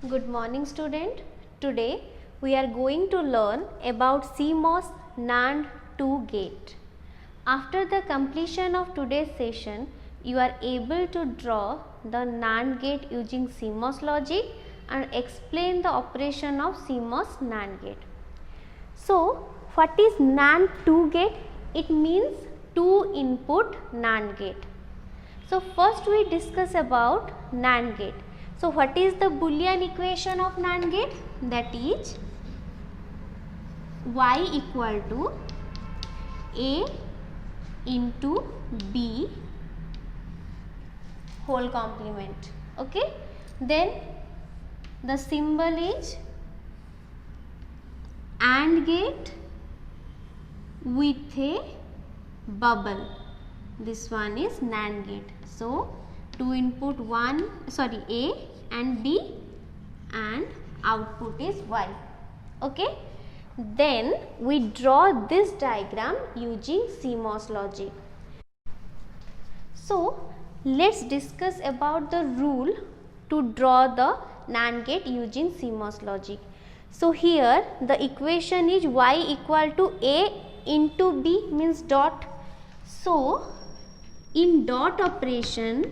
Good morning student. Today we are going to learn about CMOS NAND 2 gate. After the completion of today's session, you are able to draw the NAND gate using CMOS logic and explain the operation of CMOS NAND gate. So, what is NAND 2 gate? It means 2 input NAND gate. So, first we discuss about NAND gate. So, what is the Boolean equation of NAND gate? That is y equal to a into b whole complement. Okay. Then the symbol is AND gate with a bubble. This one is NAND gate. So, 2 input A and B and output is Y. Okay. Then we draw this diagram using CMOS logic. So, let's discuss about the rule to draw the NAND gate using CMOS logic. So, here the equation is y equal to A into B means dot. So, in dot operation,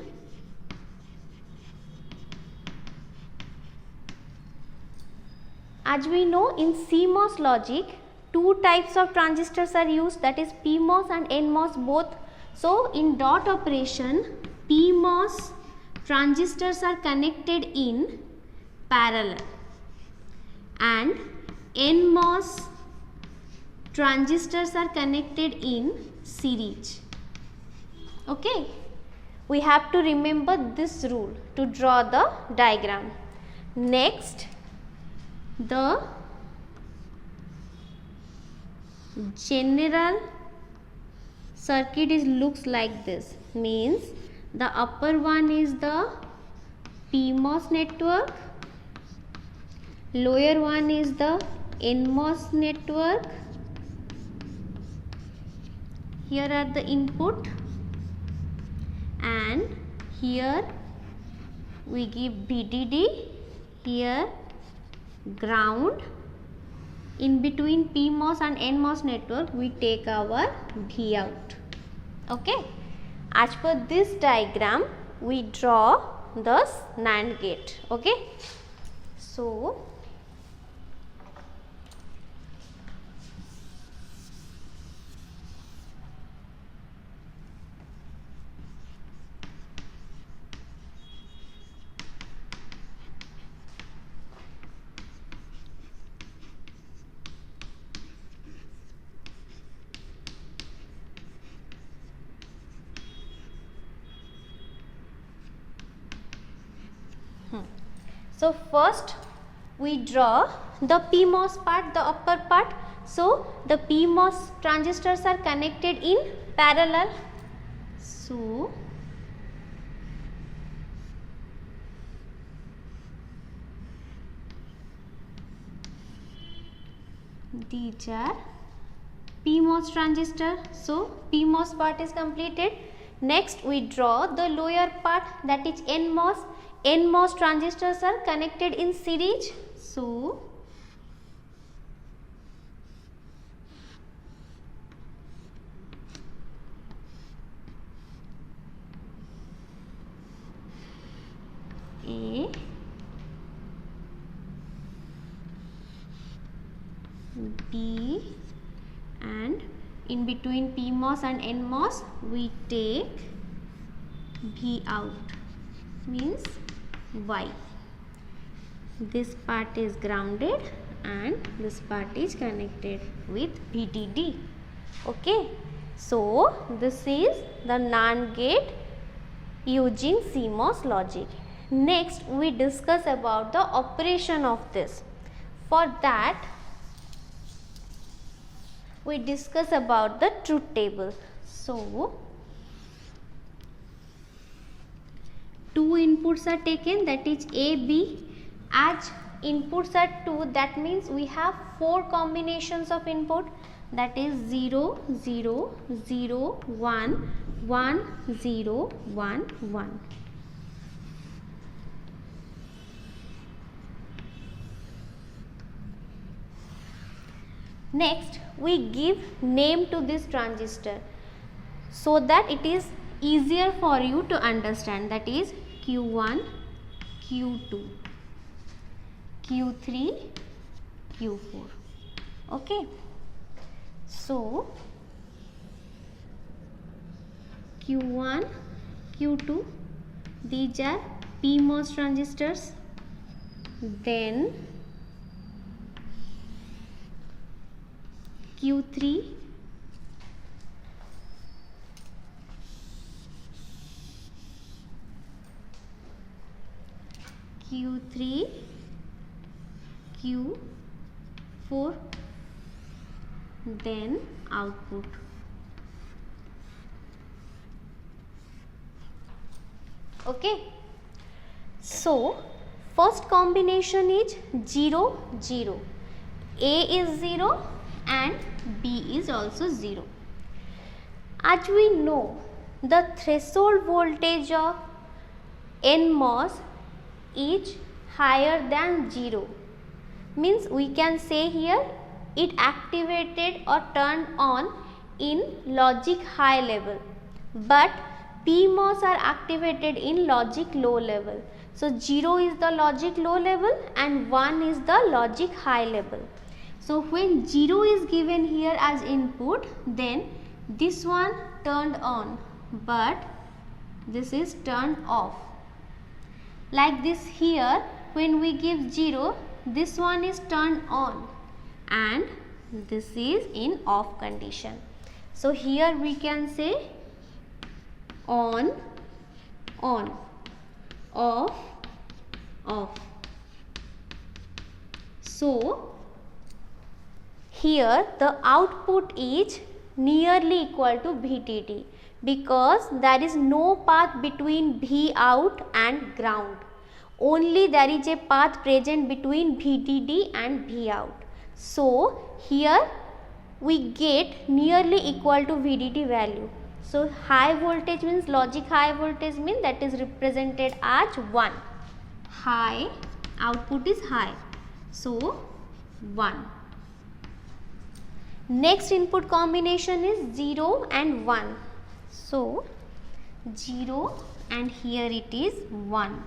as we know in CMOS logic, two types of transistors are used, that is PMOS and NMOS both. So, in dot operation, PMOS transistors are connected in parallel and NMOS transistors are connected in series. Okay. We have to remember this rule to draw the diagram. Next, the general circuit looks like this, means the upper one is the PMOS network, lower one is the NMOS network. Here are the input and here we give VDD, here ground. In between PMOS and NMOS network we take our V out. Okay. As per this diagram we draw the NAND gate. Okay. So, so first we draw the PMOS part, the upper part. So, the PMOS transistors are connected in parallel. So, these are PMOS transistor. So, PMOS part is completed. Next we draw the lower part, that is NMOS. NMOS transistors are connected in series. So, A, B and in between PMOS and NMOS we take V out, means Y. This part is grounded and this part is connected with VDD. Okay. So, this is the NAND gate using CMOS logic. Next we discuss about the operation of this. For that we discuss about the truth table. So, two inputs are taken, that is A, B. As inputs are 2, that means we have 4 combinations of input, that is 0, 0, 0, 1, 1, 0, 1, 1. Next, we give name to this transistor so that it is easier for you to understand. That is Q1, Q2, Q3, Q4. Okay. So, Q1, Q2, these are PMOS transistors. Then Q3, Q3, Q4, then output. Okay. So, first combination is 0, 0. A is 0 and B is also 0. As we know, the threshold voltage of NMOS is higher than 0. Means we can say here it activated or turned on in logic high level, but PMOS are activated in logic low level. So 0 is the logic low level and 1 is the logic high level. So when 0 is given here as input, then this one turned on, but this is turned off. Like this here, when we give 0, this one is turned on and this is in off condition. So here we can say on, on, off, off. So here the output is nearly equal to VDD because there is no path between V out and ground. Only there is a path present between VDD and V out. So here we get nearly equal to VDD value. So high voltage means logic high voltage means that is represented as 1. High, output is high. So 1. Next input combination is 0 and 1. So 0 and here it is 1.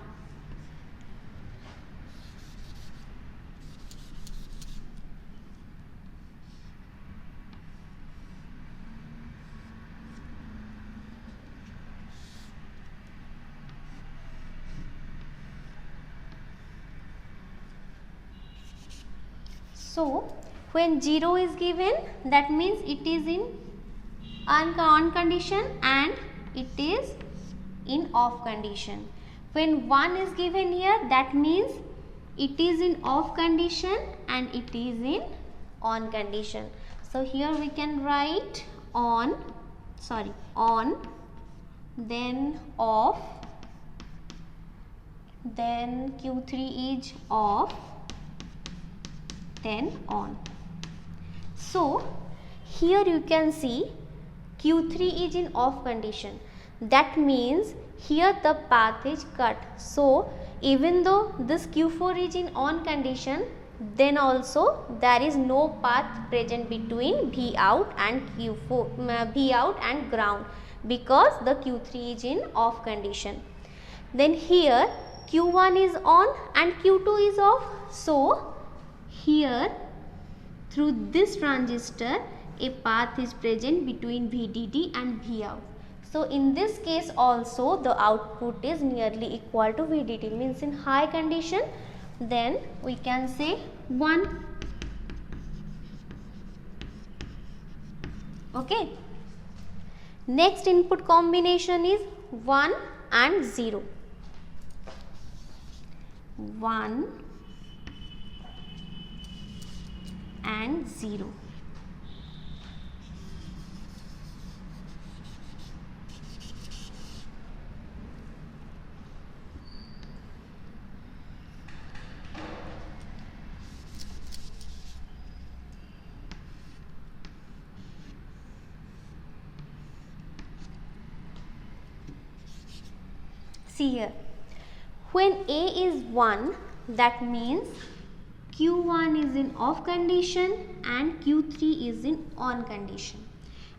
So when 0 is given, that means it is in on condition and it is in off condition. When 1 is given here, that means it is in off condition and it is in on condition. So here we can write on, then off, then Q3 is off, then on. So here you can see Q3 is in off condition. That means here the path is cut. So even though this Q4 is in on condition, then also there is no path present between V out and V out and ground because the Q3 is in off condition. Then here Q1 is on and Q2 is off. So here through this transistor a path is present between VDD and V out. So in this case also the output is nearly equal to VDD, means in high condition then we can say 1. Okay. Next input combination is 1 and 0. 1 and 0. See here, when A is 1, that means Q1 is in off condition and Q3 is in on condition.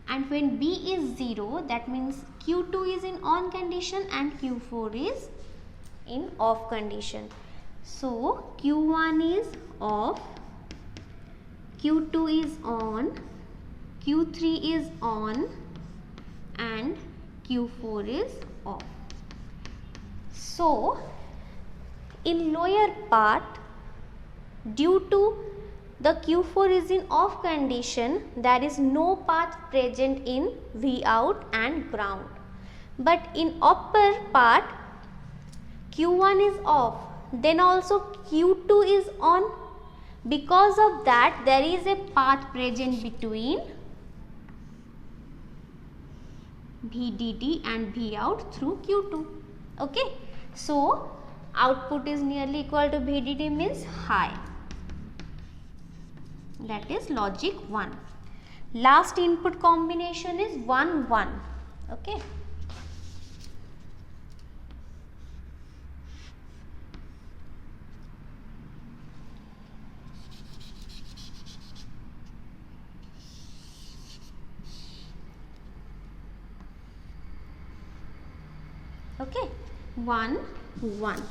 And when B is 0, that means Q2 is in on condition and Q4 is in off condition. So Q1 is off, Q2 is on, Q3 is on and Q4 is off. So in lower part, due to the Q4 is in off condition, there is no path present in Vout and ground. But in upper part, Q1 is off, then also Q2 is on. Because of that, there is a path present between VDD and Vout through Q2. Okay, so output is nearly equal to VDD, means high. That is logic 1. Last input combination is 1 1. Okay. Okay, 1 1.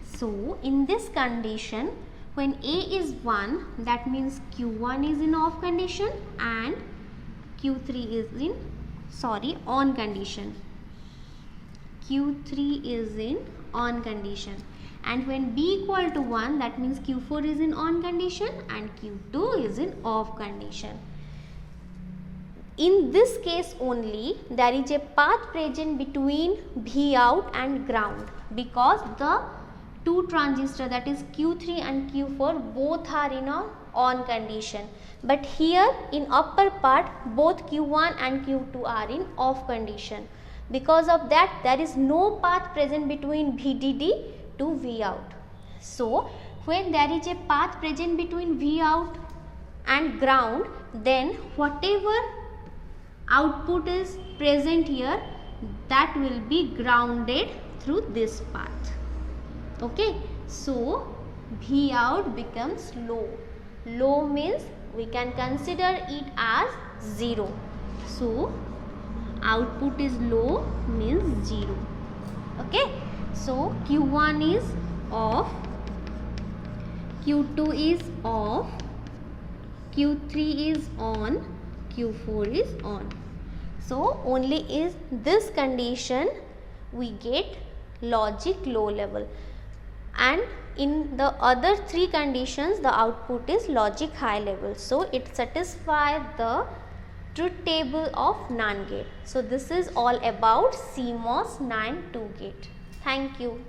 So in this condition, when A is 1, that means Q1 is in off condition and Q3 is in on condition. Q3 is in on condition. And when B equal to 1, that means Q4 is in on condition and Q2 is in off condition. In this case only, there is a path present between Vout and ground, because the two transistors, that is Q3 and Q4, both are in on condition. But here in upper part, both Q1 and Q2 are in off condition. Because of that, there is no path present between VDD to Vout. So when there is a path present between Vout and ground, then whatever output is present here, that will be grounded through this path. Okay, so Vout becomes low. Low means we can consider it as 0. So output is low means 0. Okay, so Q1 is off, Q2 is off, Q3 is on, Q4 is on. So only in this condition we get logic low level, and in the other three conditions the output is logic high level. So it satisfies the truth table of NAND gate. So this is all about CMOS NAND 2 gate. Thank you.